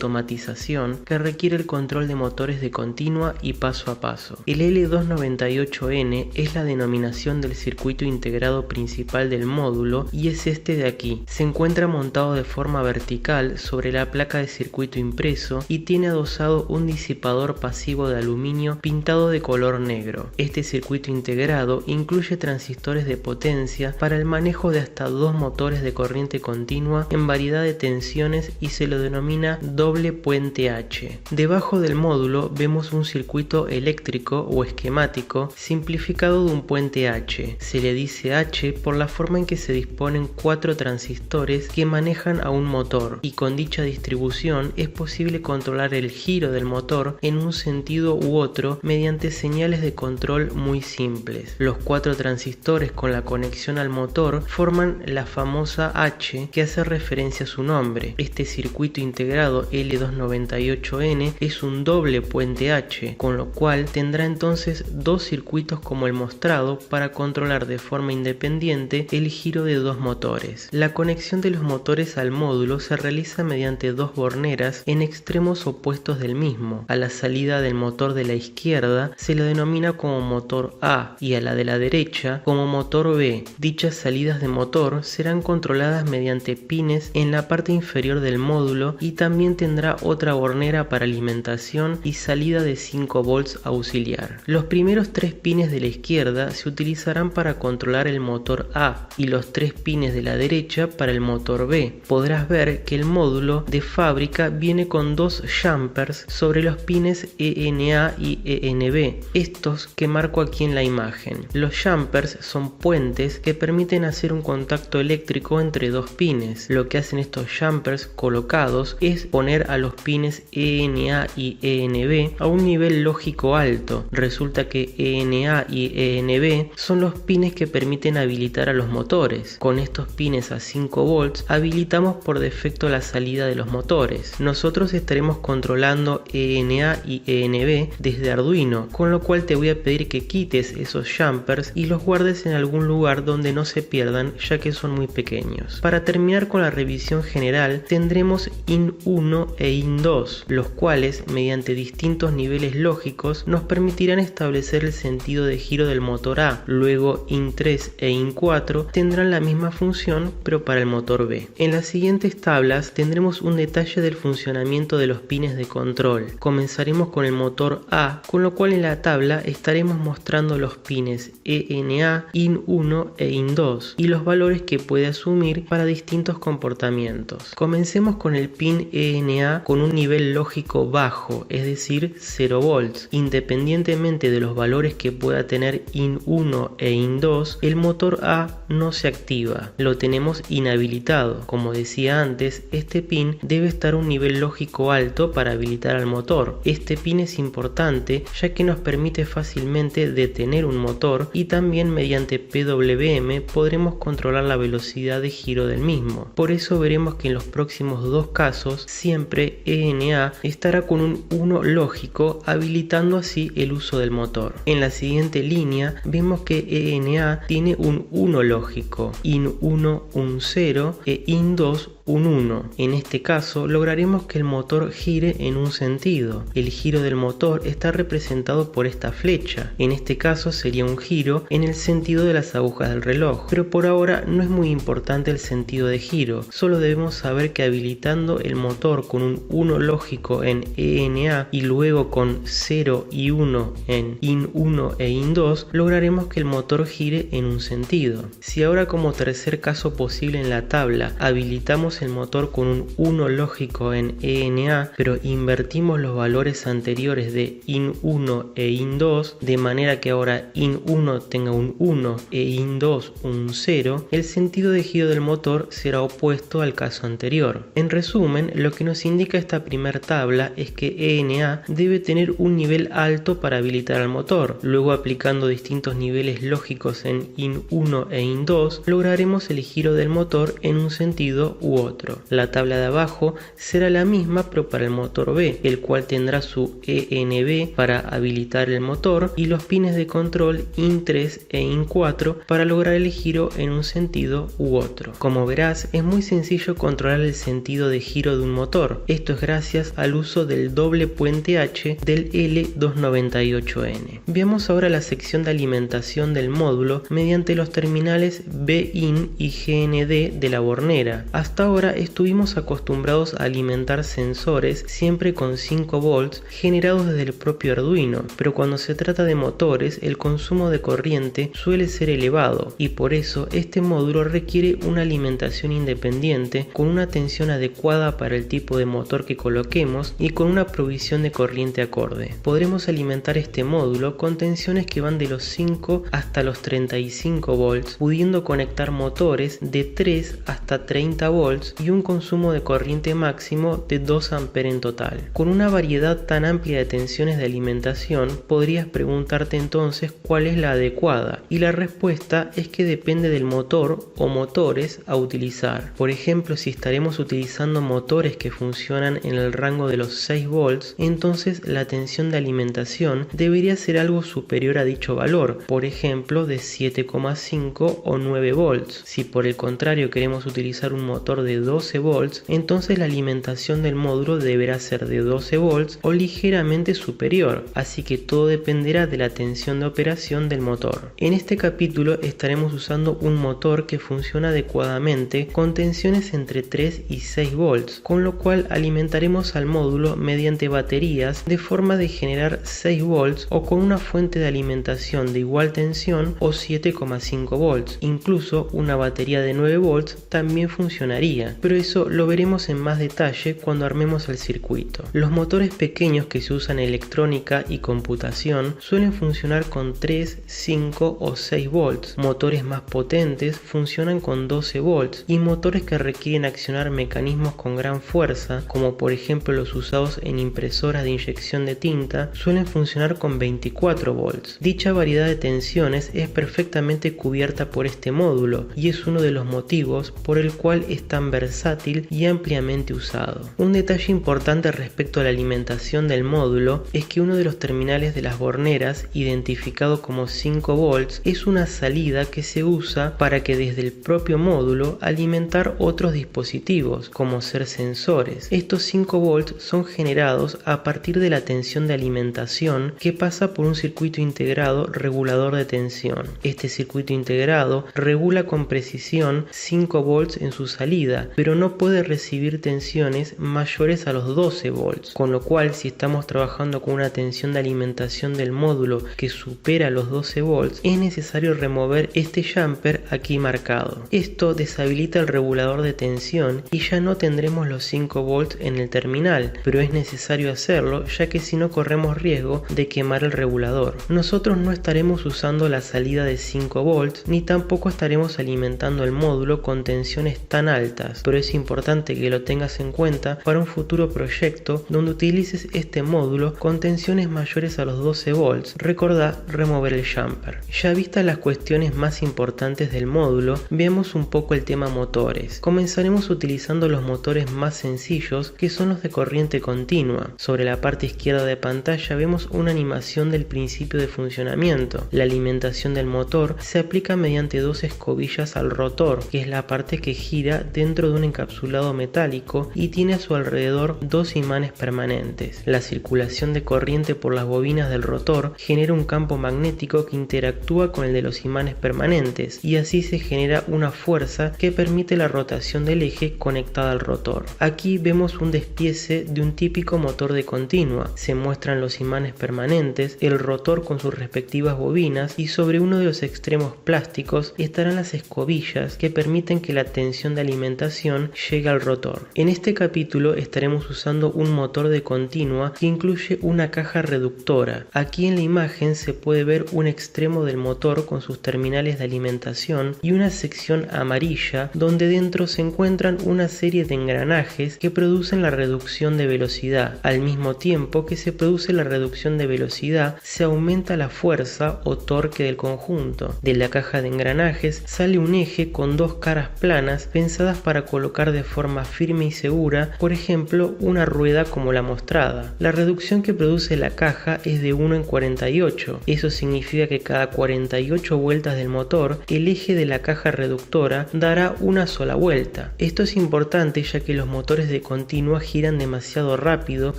automatización que requiere el control de motores de continua y paso a paso. El L298N es la denominación del circuito integrado principal del módulo y es este de aquí. Se encuentra montado de forma vertical sobre la placa de circuito impreso y tiene adosado un disipador pasivo de aluminio pintado de color negro. Este circuito integrado incluye transistores de potencia para el manejo de hasta 2 motores de corriente continua en variedad de tensiones y se lo denomina doble puente H. Debajo del módulo vemos un circuito eléctrico o esquemático simplificado de un puente H. Se le dice H por la forma en que se disponen 4 transistores que manejan a un motor, y con dicha distribución es posible controlar el giro del motor en un sentido u otro mediante señales de control muy simples. Los 4 transistores con la conexión al motor forman la famosa H que hace referencia a su nombre. Este circuito integrado L298N es un doble puente H, con lo cual tendrá entonces 2 circuitos como el mostrado para controlar de forma independiente el giro de 2 motores. La conexión de los motores al módulo se realiza mediante 2 borneras en extremos opuestos del mismo. A la salida del motor de la izquierda se lo denomina como motor A y a la de la derecha como motor B. Dichas salidas de motor serán controladas mediante pines en la parte inferior del módulo y también tendrá otra bornera para alimentación y salida de 5 volts auxiliar. Los primeros 3 pines de la izquierda se utilizarán para controlar el motor A y los 3 pines de la derecha para el motor B. Podrás ver que el módulo de fábrica viene con 2 jumpers sobre los pines ENA y ENB, estos que marco aquí en la imagen. Los jumpers son puentes que permiten hacer un contacto eléctrico entre 2 pines. Lo que hacen estos jumpers colocados es poner a los pines ENA y ENB a un nivel lógico alto. Resulta que ENA y ENB son los pines que permiten habilitar a los motores. Con estos pines a 5 volts habilitamos por defecto la salida de los motores. Nosotros estaremos controlando ENA y ENB desde Arduino, con lo cual te voy a pedir que quites esos jumpers y los guardes en algún lugar donde no se pierdan, ya que son muy pequeños. Para terminar con la revisión general, tendremos IN1 e IN2, los cuales mediante distintos niveles lógicos nos permitirán establecer el sentido de giro del motor A. Luego IN3 e IN4 tendrán la misma función pero para el motor B. En las siguientes tablas tendremos un detalle del funcionamiento de los pines de control. Comenzaremos con el motor A, con lo cual en la tabla estaremos mostrando los pines ENA, IN1 e IN2 y los valores que puede asumir para distintos comportamientos. Comencemos con el pin ENA con un nivel lógico bajo, es decir 0 volts. Independientemente de los valores que pueda tener IN1 e IN2, el motor A no se activa, lo tenemos inhabilitado. Como decía antes, este pin debe estar a un nivel lógico alto para habilitar al motor. Este pin es importante ya que nos permite fácilmente detener un motor y también mediante PWM podremos controlar la velocidad de giro del mismo. Por eso veremos que en los próximos 2 casos siempre ENA estará con un 1 lógico, habilitando así el uso del motor. En la siguiente línea vemos que ENA tiene un 1 lógico, IN1 un 0 e IN2 un 1. En este caso lograremos que el motor gire en un sentido. El giro del motor está representado por esta flecha. En este caso sería un giro en el sentido de las agujas del reloj, pero por ahora no es muy importante el sentido de giro. Solo debemos saber que habilitando el motor con un 1 lógico en ENA y luego con 0 y 1 en IN1 e IN2 lograremos que el motor gire en un sentido. Si ahora como tercer caso posible en la tabla habilitamos el motor con un 1 lógico en ENA, pero invertimos los valores anteriores de IN1 e IN2 de manera que ahora IN1 tenga un 1 e IN2 un 0, el sentido de giro del motor será opuesto al caso anterior. En resumen, lo que nos indica esta primera tabla es que ENA debe tener un nivel alto para habilitar al motor. Luego, aplicando distintos niveles lógicos en IN1 e IN2, lograremos el giro del motor en un sentido u otro. La tabla de abajo será la misma pero para el motor B, el cual tendrá su ENB para habilitar el motor y los pines de control IN 3 e IN 4 para lograr el giro en un sentido u otro. Como verás, es muy sencillo controlar el sentido de giro de un motor. Esto es gracias al uso del doble puente H del L298N. Veamos ahora la sección de alimentación del módulo mediante los terminales BIN y GND de la bornera. Hasta ahora estuvimos acostumbrados a alimentar sensores siempre con 5 volts generados desde el propio Arduino, pero cuando se trata de motores el consumo de corriente suele ser elevado y por eso este módulo requiere una alimentación independiente con una tensión adecuada para el tipo de motor que coloquemos y con una provisión de corriente acorde. Podremos alimentar este módulo con tensiones que van de los 5 hasta los 35 volts, pudiendo conectar motores de 3 hasta 30 volts y un consumo de corriente máximo de 2 A en total. Con una variedad tan amplia de tensiones de alimentación, podrías preguntarte entonces cuál es la adecuada, y la respuesta es que depende del motor o motores a utilizar. Por ejemplo, si estaremos utilizando motores que funcionan en el rango de los 6 volts, entonces la tensión de alimentación debería ser algo superior a dicho valor, por ejemplo de 7,5 o 9 volts. Si por el contrario queremos utilizar un motor de 12 volts, entonces la alimentación del módulo deberá ser de 12 volts o ligeramente superior, así que todo dependerá de la tensión de operación del motor. En este capítulo estaremos usando un motor que funciona adecuadamente con tensiones entre 3 y 6 volts, con lo cual alimentaremos al módulo mediante baterías de forma de generar 6 volts o con una fuente de alimentación de igual tensión o 7,5 volts. Incluso una batería de 9 volts también funcionaría, pero eso lo veremos en más detalle cuando armemos el circuito. Los motores pequeños que se usan en electrónica y computación suelen funcionar con 3, 5 o 6 volts. Motores más potentes funcionan con 12 volts y motores que requieren accionar mecanismos con gran fuerza, como por ejemplo los usados en impresoras de inyección de tinta, suelen funcionar con 24 volts. Dicha variedad de tensiones es perfectamente cubierta por este módulo y es uno de los motivos por el cual es tan versátil y ampliamente usado. Un detalle importante respecto a la alimentación del módulo es que uno de los terminales de las borneras, identificado como 5 volts, es una salida que se usa para que desde el propio módulo alimentar otros dispositivos, como ser sensores. Estos 5 volts son generados a partir de la tensión de alimentación que pasa por un circuito integrado regulador de tensión. Este circuito integrado regula con precisión 5 volts en su salida, pero no puede recibir tensiones mayores a los 12 volts, con lo cual si estamos trabajando con una tensión de alimentación del módulo que supera los 12 volts, es necesario remover este jumper aquí marcado. Esto deshabilita el regulador de tensión y ya no tendremos los 5 volts en el terminal, pero es necesario hacerlo ya que si no corremos riesgo de quemar el regulador. Nosotros no estaremos usando la salida de 5 volts ni tampoco estaremos alimentando el módulo con tensiones tan altas, pero es importante que lo tengas en cuenta para un futuro proyecto donde utilices este módulo con tensiones mayores a los 12 volts. Recordá remover el jumper. Ya vistas las cuestiones más importantes del módulo, veamos un poco el tema motores. Comenzaremos utilizando los motores más sencillos, que son los de corriente continua. Sobre la parte izquierda de pantalla vemos una animación del principio de funcionamiento. La alimentación del motor se aplica mediante dos escobillas al rotor, que es la parte que gira dentro de un encapsulado metálico y tiene a su alrededor dos imanes permanentes. La circulación de corriente por las bobinas del rotor genera un campo magnético que interactúa con el de los imanes permanentes y así se genera una fuerza que permite la rotación del eje conectada al rotor. Aquí vemos un despiece de un típico motor de continua. Se muestran los imanes permanentes, el rotor con sus respectivas bobinas y sobre uno de los extremos plásticos estarán las escobillas que permiten que la tensión de alimentación llegue al rotor. En este capítulo estaremos usando un motor de continua que incluye una caja reductora. Aquí en la imagen se puede ver un extremo del motor con sus terminales de alimentación y una sección amarilla donde dentro se encuentran una serie de engranajes que producen la reducción de velocidad. Al mismo tiempo que se produce la reducción de velocidad, se aumenta la fuerza o torque del conjunto. De la caja de engranajes sale un eje con dos caras planas pensadas para para colocar de forma firme y segura, por ejemplo, una rueda como la mostrada. La reducción que produce la caja es de 1 en 48. Eso significa que cada 48 vueltas del motor, el eje de la caja reductora dará una sola vuelta. Esto es importante ya que los motores de continua giran demasiado rápido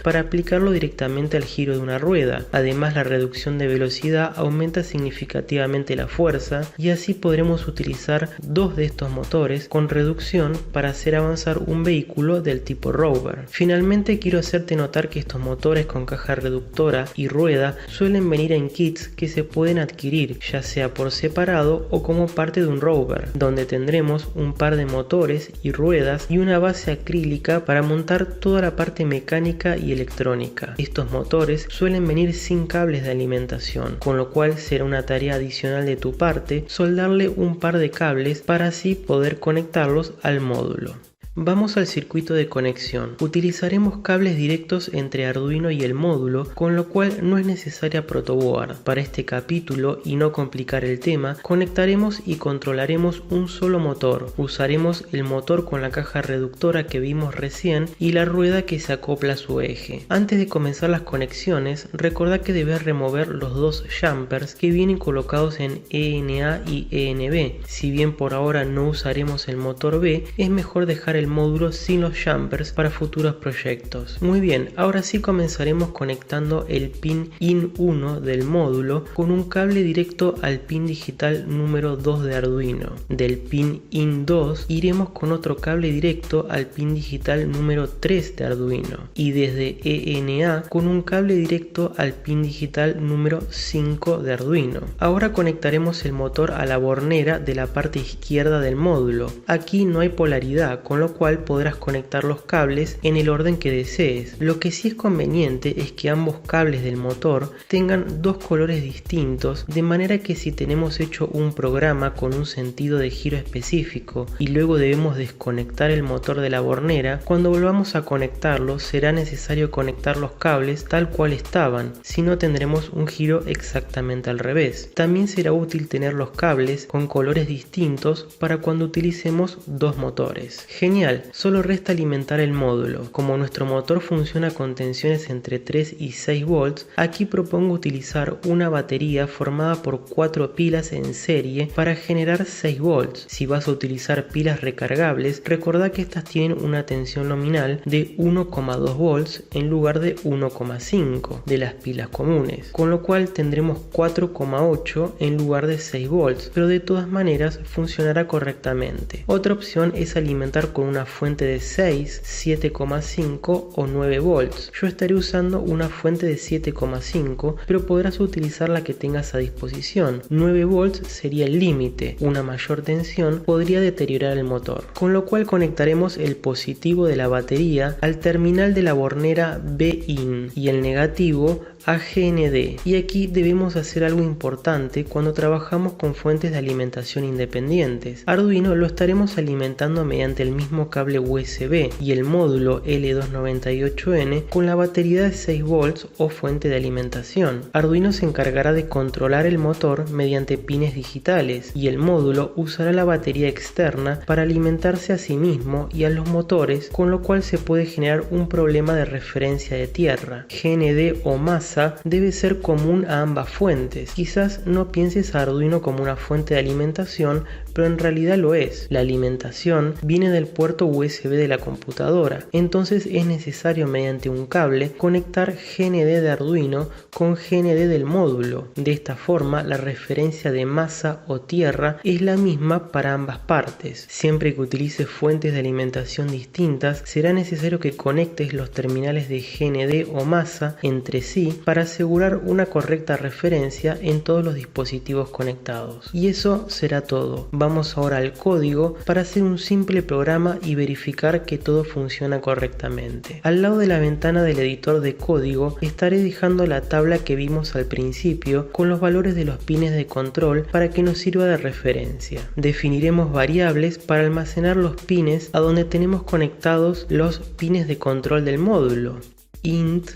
para aplicarlo directamente al giro de una rueda. Además, la reducción de velocidad aumenta significativamente la fuerza y así podremos utilizar dos de estos motores con reducción para hacer avanzar un vehículo del tipo rover. Finalmente, quiero hacerte notar que estos motores con caja reductora y rueda suelen venir en kits que se pueden adquirir ya sea por separado o como parte de un rover, donde tendremos un par de motores y ruedas y una base acrílica para montar toda la parte mecánica y electrónica. Estos motores suelen venir sin cables de alimentación, con lo cual será una tarea adicional de tu parte soldarle un par de cables para así poder conectarlos al módulo. Vamos al circuito de conexión. Utilizaremos cables directos entre Arduino y el módulo, con lo cual no es necesaria protoboard. Para este capítulo y no complicar el tema, conectaremos y controlaremos un solo motor. Usaremos el motor con la caja reductora que vimos recién y la rueda que se acopla a su eje. Antes de comenzar las conexiones, recordá que debes remover los dos jumpers que vienen colocados en ENA y ENB. Si bien por ahora no usaremos el motor B, es mejor dejar el módulo sin los jumpers para futuros proyectos. Muy bien, ahora sí comenzaremos conectando el pin IN1 del módulo con un cable directo al pin digital número 2 de Arduino. Del pin IN2 iremos con otro cable directo al pin digital número 3 de Arduino y desde ENA con un cable directo al pin digital número 5 de Arduino. Ahora conectaremos el motor a la bornera de la parte izquierda del módulo. Aquí no hay polaridad, con lo cual podrás conectar los cables en el orden que desees. Lo que sí es conveniente es que ambos cables del motor tengan dos colores distintos, de manera que si tenemos hecho un programa con un sentido de giro específico y luego debemos desconectar el motor de la bornera, cuando volvamos a conectarlo será necesario conectar los cables tal cual estaban, si no tendremos un giro exactamente al revés. También será útil tener los cables con colores distintos para cuando utilicemos dos motores. Genial, solo resta alimentar el módulo. Como nuestro motor funciona con tensiones entre 3 y 6 volts, aquí propongo utilizar una batería formada por 4 pilas en serie para generar 6 volts. Si vas a utilizar pilas recargables, recordá que estas tienen una tensión nominal de 1,2 volts en lugar de 1,5 de las pilas comunes, con lo cual tendremos 4,8 en lugar de 6 volts, pero de todas maneras funcionará correctamente. Otra opción es alimentar con una fuente de 6, 7,5 o 9 volts. Yo estaré usando una fuente de 7,5, pero podrás utilizar la que tengas a disposición. 9 volts sería el límite. Una mayor tensión podría deteriorar el motor, con lo cual conectaremos el positivo de la batería al terminal de la bornera BIN y el negativo a GND. Y aquí debemos hacer algo importante cuando trabajamos con fuentes de alimentación independientes. Arduino lo estaremos alimentando mediante el mismo cable USB y el módulo L298N con la batería de 6 volts o fuente de alimentación. Arduino se encargará de controlar el motor mediante pines digitales y el módulo usará la batería externa para alimentarse a sí mismo y a los motores, con lo cual se puede generar un problema de referencia de tierra. GND o masa debe ser común a ambas fuentes. Quizás no pienses a Arduino como una fuente de alimentación, pero en realidad lo es. La alimentación viene del puerto USB de la computadora, entonces es necesario mediante un cable conectar GND de Arduino con GND del módulo. De esta forma la referencia de masa o tierra es la misma para ambas partes. Siempre que utilices fuentes de alimentación distintas, será necesario que conectes los terminales de GND o masa entre sí para asegurar una correcta referencia en todos los dispositivos conectados. Y eso será todo. Vamos ahora al código para hacer un simple programa y verificar que todo funciona correctamente. Al lado de la ventana del editor de código estaré dejando la tabla que vimos al principio con los valores de los pines de control para que nos sirva de referencia. Definiremos variables para almacenar los pines a donde tenemos conectados los pines de control del módulo. Int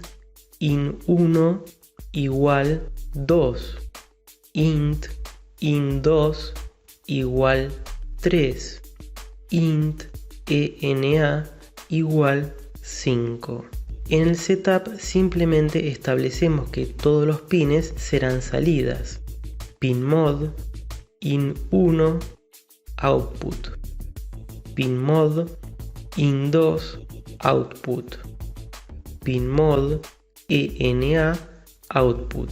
in1 igual 2, int in2 igual 3, int ENA igual 5. En el setup simplemente establecemos que todos los pines serán salidas. Pin mod, in1, output. Pin mod, in2, output. Pin mod, ENA, output.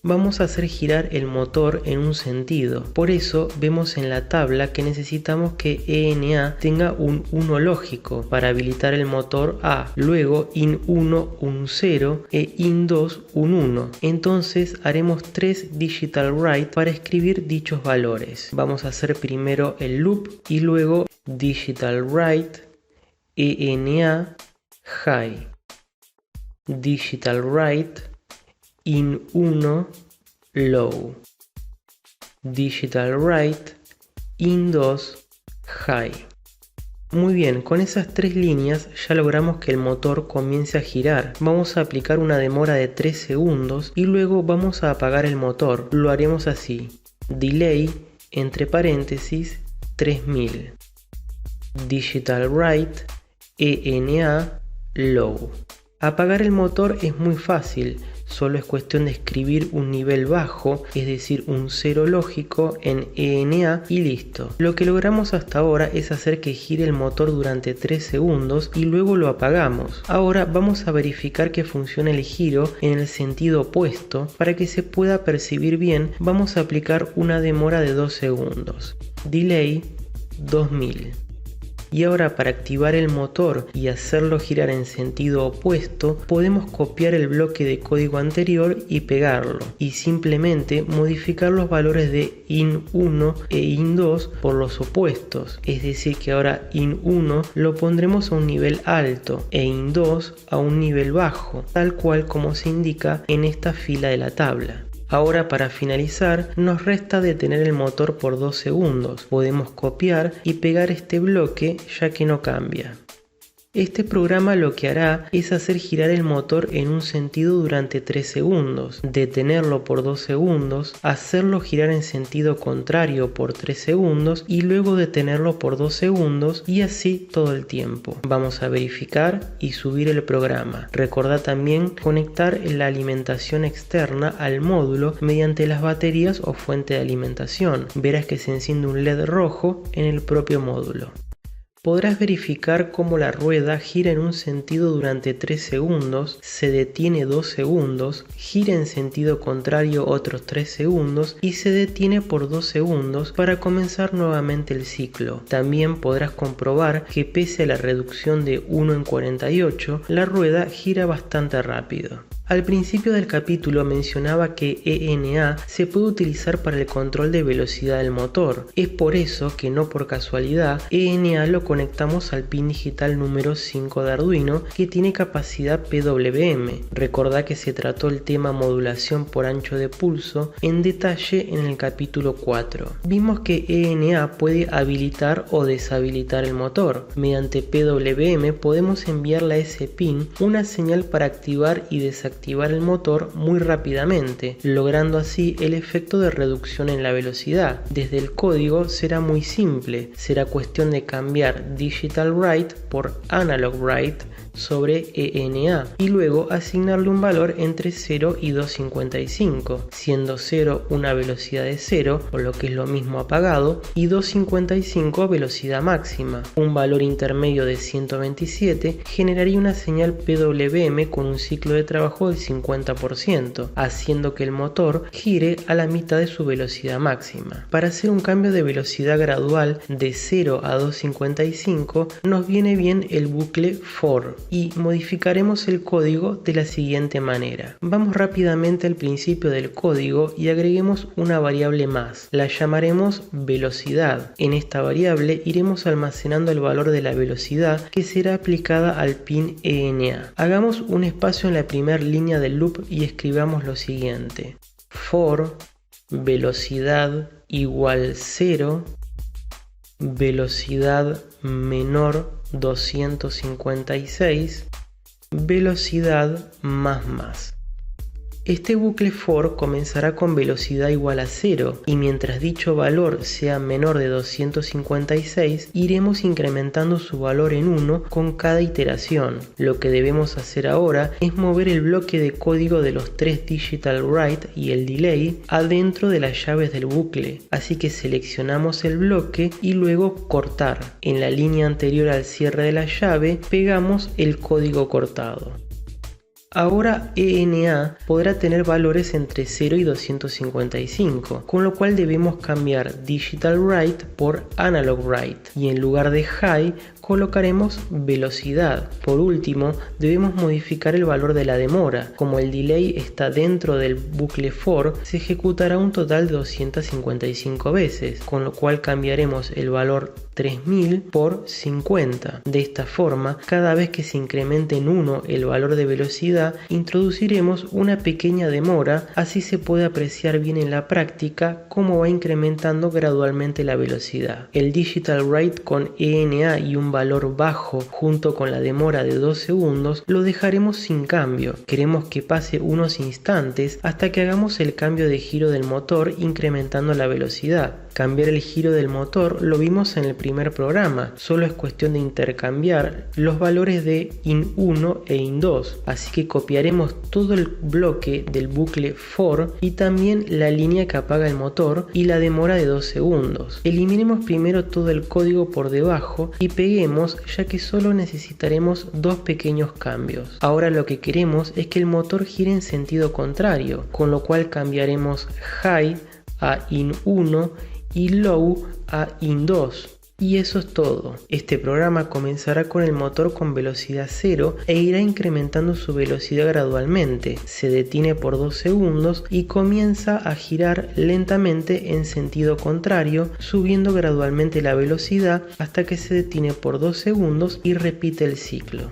Vamos a hacer girar el motor en un sentido, por eso vemos en la tabla que necesitamos que ENA tenga un 1 lógico para habilitar el motor A, luego IN1 un 0 e IN2 un 1. Entonces haremos 3 digital write para escribir dichos valores. Vamos a hacer primero el loop y luego digital write ENA high, digital write IN1 low, digital write IN2 high. Muy bien, con esas 3 líneas ya logramos que el motor comience a girar. Vamos a aplicar una demora de 3 segundos y luego vamos a apagar el motor. Lo haremos así: delay entre paréntesis 3000, digital write ENA low. Apagar el motor es muy fácil, solo es cuestión de escribir un nivel bajo, es decir, un 0 lógico en ENA y listo. Lo que logramos hasta ahora es hacer que gire el motor durante 3 segundos y luego lo apagamos. Ahora vamos a verificar que funcione el giro en el sentido opuesto. Para que se pueda percibir bien, vamos a aplicar una demora de 2 segundos. Delay 2000. Y ahora, para activar el motor y hacerlo girar en sentido opuesto, podemos copiar el bloque de código anterior y pegarlo, y simplemente modificar los valores de IN1 e IN2 por los opuestos. Es decir, que ahora IN1 lo pondremos a un nivel alto e IN2 a un nivel bajo, tal cual como se indica en esta fila de la tabla. Ahora, para finalizar, nos resta detener el motor por 2 segundos. Podemos copiar y pegar este bloque ya que no cambia. Este programa lo que hará es hacer girar el motor en un sentido durante 3 segundos, detenerlo por 2 segundos, hacerlo girar en sentido contrario por 3 segundos y luego detenerlo por 2 segundos y así todo el tiempo. Vamos a verificar y subir el programa. Recordá también conectar la alimentación externa al módulo mediante las baterías o fuente de alimentación. Verás que se enciende un LED rojo en el propio módulo. Podrás verificar cómo la rueda gira en un sentido durante 3 segundos, se detiene 2 segundos, gira en sentido contrario otros 3 segundos y se detiene por 2 segundos para comenzar nuevamente el ciclo. También podrás comprobar que pese a la reducción de 1 en 48, la rueda gira bastante rápido. Al principio del capítulo mencionaba que ENA se puede utilizar para el control de velocidad del motor. Es por eso que no por casualidad ENA lo conectamos al pin digital número 5 de Arduino, que tiene capacidad PWM. Recordá que se trató el tema modulación por ancho de pulso en detalle en el capítulo 4. Vimos que ENA puede habilitar o deshabilitar el motor. Mediante PWM podemos enviarle a ese pin una señal para activar y desactivar el motor muy rápidamente, logrando así el efecto de reducción en la velocidad. Desde el código será muy simple, será cuestión de cambiar digital write por analog write sobre ENA y luego asignarle un valor entre 0 y 255, siendo 0 una velocidad de 0, o lo que es lo mismo apagado, y 255 velocidad máxima. Un valor intermedio de 127 generaría una señal PWM con un ciclo de trabajo del 50%, haciendo que el motor gire a la mitad de su velocidad máxima. Para hacer un cambio de velocidad gradual de 0 a 255 nos viene bien el bucle for y modificaremos el código de la siguiente manera. Vamos rápidamente al principio del código y agreguemos una variable más. La llamaremos velocidad. En esta variable iremos almacenando el valor de la velocidad que será aplicada al pin ENA. Hagamos un espacio en la primera línea del loop y escribamos lo siguiente: for velocidad igual 0, velocidad menor 256, velocidad más. Este bucle for comenzará con velocidad igual a 0 y mientras dicho valor sea menor de 256 iremos incrementando su valor en 1 con cada iteración. Lo que debemos hacer ahora es mover el bloque de código de los 3 digital write y el delay adentro de las llaves del bucle, así que seleccionamos el bloque y luego cortar. En la línea anterior al cierre de la llave pegamos el código cortado. Ahora ENA podrá tener valores entre 0 y 255, con lo cual debemos cambiar Digital Write por Analog Write y en lugar de High colocaremos velocidad. Por último, debemos modificar el valor de la demora. Como el delay está dentro del bucle for, se ejecutará un total de 255 veces, con lo cual cambiaremos el valor 3000 por 50. De esta forma, cada vez que se incremente en 1 el valor de velocidad, introduciremos una pequeña demora, así se puede apreciar bien en la práctica cómo va incrementando gradualmente la velocidad. El Digital Write con ENA y un valor bajo junto con la demora de 2 segundos lo dejaremos sin cambio. Queremos que pase unos instantes hasta que hagamos el cambio de giro del motor incrementando la velocidad. Cambiar el giro del motor lo vimos en el primer programa, solo es cuestión de intercambiar los valores de in1 e in2, así que copiaremos todo el bloque del bucle for y también la línea que apaga el motor y la demora de 2 segundos. Eliminemos primero todo el código por debajo y peguemos, ya que solo necesitaremos dos pequeños cambios. Ahora lo que queremos es que el motor gire en sentido contrario, con lo cual cambiaremos high a in1 y low a in2. Y eso es todo. Este programa comenzará con el motor con velocidad 0 e irá incrementando su velocidad gradualmente. Se detiene por 2 segundos y comienza a girar lentamente en sentido contrario, subiendo gradualmente la velocidad hasta que se detiene por 2 segundos y repite el ciclo.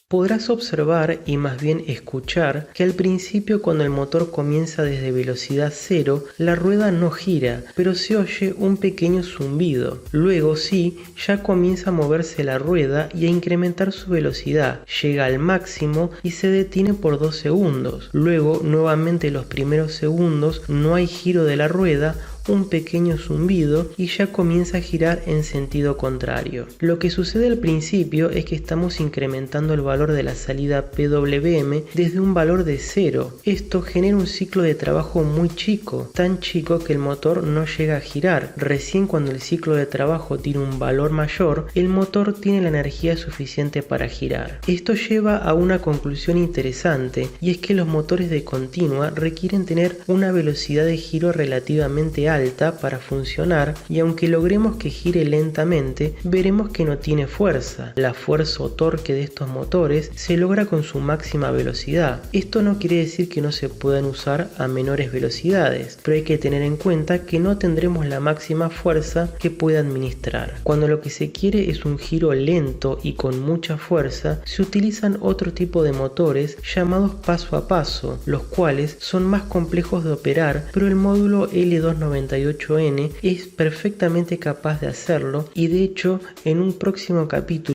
Podrás observar y más bien escuchar que al principio cuando el motor comienza desde velocidad 0, la rueda no gira, pero se oye un pequeño zumbido. Luego sí, ya comienza a moverse la rueda y a incrementar su velocidad, llega al máximo y se detiene por 2 segundos. Luego, nuevamente los primeros segundos, no hay giro de la rueda, un pequeño zumbido y ya comienza a girar en sentido contrario. Lo que sucede al principio es que estamos incrementando el valor de la salida PWM desde un valor de 0. Esto genera un ciclo de trabajo muy chico, tan chico que el motor no llega a girar. Recién cuando el ciclo de trabajo tiene un valor mayor, el motor tiene la energía suficiente para girar. Esto lleva a una conclusión interesante y es que los motores de continua requieren tener una velocidad de giro relativamente alta para funcionar y aunque logremos que gire lentamente, veremos que no tiene fuerza. La fuerza o torque de estos motores se logra con su máxima velocidad. Esto no quiere decir que no se puedan usar a menores velocidades, pero hay que tener en cuenta que no tendremos la máxima fuerza que puede administrar. Cuando lo que se quiere es un giro lento y con mucha fuerza, se utilizan otro tipo de motores llamados paso a paso, los cuales son más complejos de operar, pero el módulo L298N es perfectamente capaz de hacerlo y de hecho en un próximo capítulo